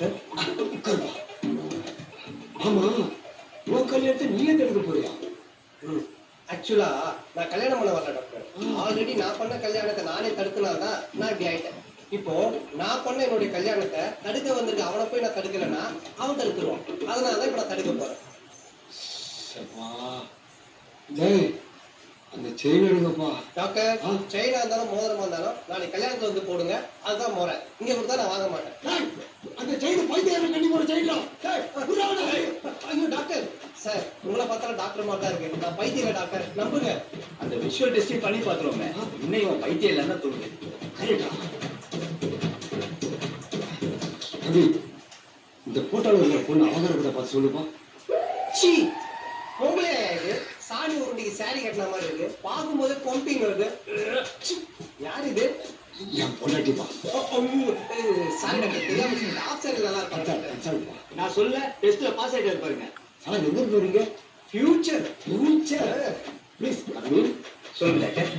Doctor ஆமா உன் கல்யாணத்தை நீயே தடுக்க போறியா? ஆக்சுவலா நான் கல்யாணம் பண்ண வரல டாக்டர். ஆல்ரெடி நான் பண்ண கல்யாணத்தை நானே தடுக்கனால்தான் நான் இப்படி ஆயிட்டேன். இப்போ நான் பண்ண என்னுடைய கல்யாணத்தை தடுக்க வந்திருக்க அவனை போய் நான் தடுக்கலைன்னா அவன் தடுத்துருவான். அதனாலதான் இப்ப நான் தடுக்க போறேன். அந்த செயின் எடுங்கப்பா டாக்டர். செயினா இருந்தாலும் மோதிரமா இருந்தாலும் நாளைக்கு கல்யாணத்துல வந்து போடுங்க. அதுதான் முறை. இங்க கொடுத்தா நான் வாங்க மாட்டேன். அந்த செயின் பைத்தியம் கண்டி போற செயின்லாம். ஐயோ டாக்டர் சார், உங்களை பார்த்தாலும் டாக்டர் மாதிரி தான் இருக்கு. நான் பைத்தியம் இல்லை டாக்டர், நம்புங்க. அந்த விஷுவல் டெஸ்டிங் பண்ணி பாத்துருவோமே, இன்னும் பைத்தியம் இல்லைன்னா தோணுது. இந்த போட்டோல இருக்கிற பொண்ணு அவசரப்பட பார்த்து சொல்லுப்பா. சி பொம்பளை இது சாணி உருண்டிக்கு சாரி கட்டின மாதிரி இருக்கு. பார்க்கும்போது கொம்பிங் வருது. யார் இது? என் பொண்டாட்டிப்பா. சாரி டாக்டர், தெரியாம ஆப்ஷன் நல்லா இருக்காங்க. நான் சொல்ல டெஸ்ட்ல பாஸ் ஆயிட்டு இருப்பாருங்க. சார் எங்க இருந்து வரீங்க? ஃபியூச்சர் ப்ளீஸ் சொல்லுங்க டாக்டர்.